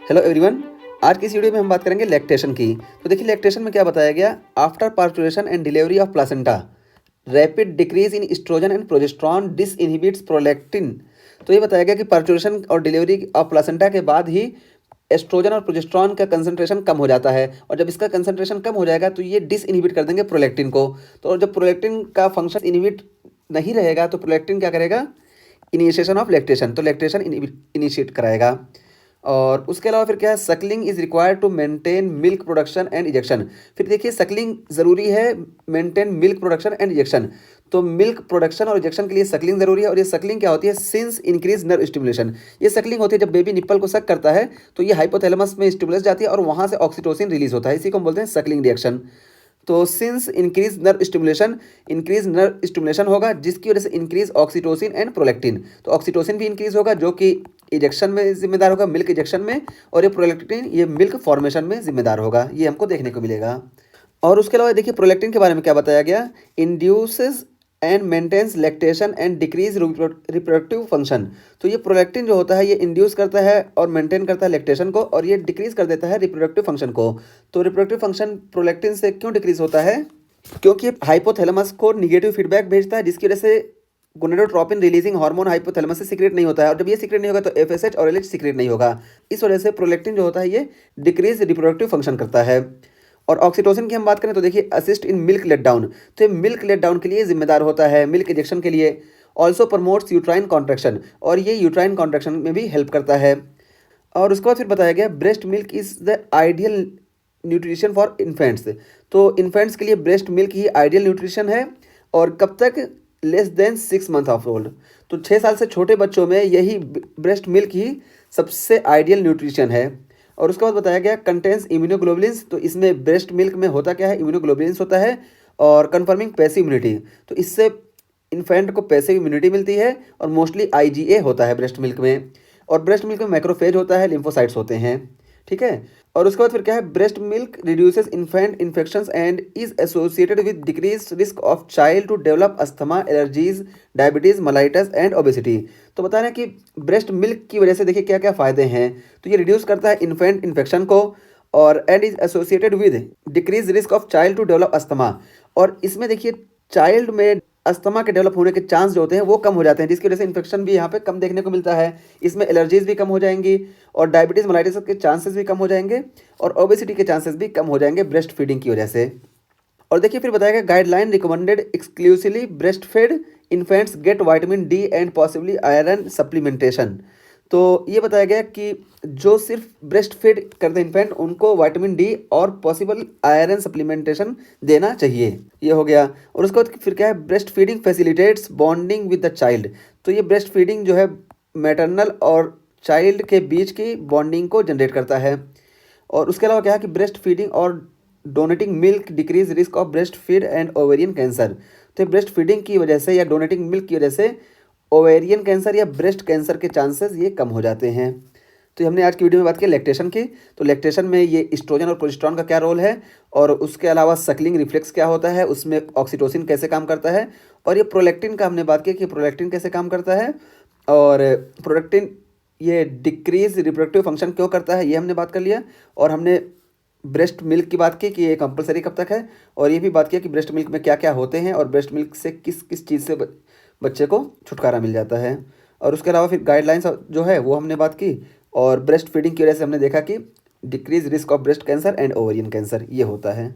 Hello everyone. आज की इस वीडियो में हम बात करेंगे लैक्टेशन की। तो देखिए लैक्टेशन में क्या बताया गया। After parturition and delivery of placenta rapid decrease in oestrogen and progesterone disinhibits prolactin. तो ये बताया गया कि पार्चुरेशन और डिलीवरी ऑफ प्लासेंटा के बाद ही एस्ट्रोजन और प्रोजेस्टेरॉन का कंसंट्रेशन कम हो जाता है, और जब इसका कंसंट्रेशन कम हो जाएगा तो ये डिसइनहिबिट कर देंगे प्रोलैक्टिन को। तो जब प्रोलैक्टिन का फंक्शन इनहिबिट नहीं रहेगा तो प्रोलैक्टिन क्या करेगा, इनिशिएशन ऑफ लैक्टेशन, तो लैक्टेशन इनिशिएट कराएगा। और उसके अलावा फिर क्या है, suckling is required to maintain milk production and ejection. फिर देखिए सकलिंग ज़रूरी है, maintain milk production and ejection. तो मिल्क प्रोडक्शन और इजेक्शन के लिए सकलिंग ज़रूरी है। और ये सकलिंग क्या होती है, सिंस इंक्रीज नर्व स्टिमुलेशन। ये सकलिंग होती है जब बेबी निप्पल को सक करता है तो ये हाइपोथैलेमस में स्टिमुलस जाती है और वहाँ से ऑक्सीटोसिन रिलीज होता है, इसी को हम बोलते हैं सकलिंग रिएक्शन। तो सिंस इंक्रीज नर्व स्टिमुलेशन होगा जिसकी वजह से इंक्रीज ऑक्सीटोसिन एंड प्रोलैक्टिन। तो ऑक्सीटोसिन भी इंक्रीज होगा जो कि इजेक्शन में जिम्मेदार होगा, मिल्क इजेक्शन में, और ये प्रोलैक्टिन ये मिल्क फॉर्मेशन में जिम्मेदार होगा। ये हमको देखने को मिलेगा। और उसके अलावा देखिए प्रोलैक्टिन के बारे में क्या बताया गया, induces and maintains lactation and decrease reproductive function. तो ये प्रोलैक्टिन जो होता है ये इंड्यूस करता है और मेंटेन करता है लैक्टेशन को, और ये डिक्रीज कर देता है रिप्रोडक्टिव फंक्शन को। तो रिप्रोडक्टिव फंक्शन प्रोलैक्टिन से क्यों डिक्रीज होता है, क्योंकि हाइपोथैलेमस को निगेटिव फीडबैक भेजता है जिसकी वजह से गोनेडोट्रोपिन रिलीजिंग हार्मोन हाइपोथैलेमस से सीक्रेट नहीं होता है, और जब ये सीक्रेट नहीं होगा तो एफएसएच और एलएच सीक्रेट नहीं होगा। इस वजह से प्रोलैक्टिन जो होता है ये डिक्रीज रिप्रोडक्टिव फंक्शन करता है। और ऑक्सीटोसिन की हम बात करें तो देखिए assist in milk let down. तो ये मिल्क लेट डाउन के लिए जिम्मेदार होता है, मिल्क इंजेक्शन के लिए। ऑल्सो प्रमोट्स यूट्राइन कॉन्ट्रैक्शन, और ये यूट्राइन कॉन्ट्रैक्शन में भी हेल्प करता है। और उसके बाद फिर बताया गया breast milk is the ideal nutrition for infants. तो इन्फेंट्स के लिए ब्रेस्ट मिल्क ही आइडियल न्यूट्रिशन है। और कब तक, less than 6 month of old. तो 6 साल से छोटे बच्चों में यही ब्रेस्ट मिल्क ही सबसे आइडियल न्यूट्रिशन है। और उसके बाद बताया गया कंटेंस इम्यूनोग्लोबुलिन्स। तो इसमें ब्रेस्ट मिल्क में होता क्या है, इम्यूनोग्लोबुलिन्स होता है और कन्फर्मिंग पैसिव इम्यूनिटी। तो इससे इन्फेंट को पैसिव इम्यूनिटी मिलती है, और मोस्टली आईजीए होता है ब्रेस्ट मिल्क में। और ब्रेस्ट मिल्क में मैक्रोफेज होता है, लिम्फोसाइट्स होते हैं, ठीक है। और उसके बाद फिर क्या है, breast milk reduces infant infections and is associated with decrease risk of child to develop asthma, allergies, diabetes, mellitus and obesity. तो बता रहे हैं कि ब्रेस्ट मिल्क की वजह से देखिए क्या क्या फ़ायदे हैं। तो ये रिड्यूस करता है इन्फेंट इन्फेक्शन को, और and is associated with decrease risk of child to develop asthma. और इसमें देखिए चाइल्ड में अस्थमा के डेवलप होने के चांस जो होते हैं वो कम हो जाते हैं, जिसकी वजह से इन्फेक्शन भी यहाँ पे कम देखने को मिलता है। इसमें एलर्जीज भी कम हो जाएंगी, और डायबिटीज़ मलाइटिस के चांसेस भी कम हो जाएंगे, और ओबेसिटी के चांसेस भी कम हो जाएंगे ब्रेस्ट फीडिंग की वजह से। और देखिए फिर बताया गया guideline recommended exclusively breast fed infants get vitamin D and possibly iron supplementation. तो ये बताया गया कि जो सिर्फ ब्रेस्ट फीड करते इन्फेंट उनको विटामिन डी और पॉसिबल आयरन सप्लीमेंटेशन देना चाहिए। ये हो गया। और उसके बाद फिर क्या है, breast feeding facilitates bonding with the child. तो ये ब्रेस्ट फीडिंग जो है मैटरनल और चाइल्ड के बीच की बॉन्डिंग को जनरेट करता है। और उसके अलावा क्या है कि ब्रेस्ट फीडिंग और donating milk decrease risk of breast feed and ovarian cancer. तो ब्रेस्ट फीडिंग की वजह से या डोनेटिंग मिल्क की वजह से ओवेरियन कैंसर या ब्रेस्ट कैंसर के चांसेस ये कम हो जाते हैं। तो हमने आज की वीडियो में बात की लैक्टेशन की। तो लैक्टेशन में ये एस्ट्रोजन और प्रोजेस्टेरॉन का क्या रोल है, और उसके अलावा सकलिंग रिफ्लेक्स क्या होता है, उसमें ऑक्सीटोसिन कैसे काम करता है, और ये प्रोलैक्टिन का हमने बात की कि प्रोलैक्टिन कैसे काम करता है, और प्रोलैक्टिन ये डिक्रीज रिप्रोडक्टिव फंक्शन क्यों करता है ये हमने बात कर लिया। और हमने ब्रेस्ट मिल्क की बात की कि ये कंपलसरी कब तक है, और ये भी बात किया कि ब्रेस्ट मिल्क में क्या क्या होते हैं, और ब्रेस्ट मिल्क से किस किस चीज़ से बच्चे को छुटकारा मिल जाता है। और उसके अलावा फिर गाइडलाइंस जो है वो हमने बात की, और ब्रेस्ट फीडिंग की वजह से हमने देखा कि decrease risk of breast cancer and ovarian cancer ये होता है।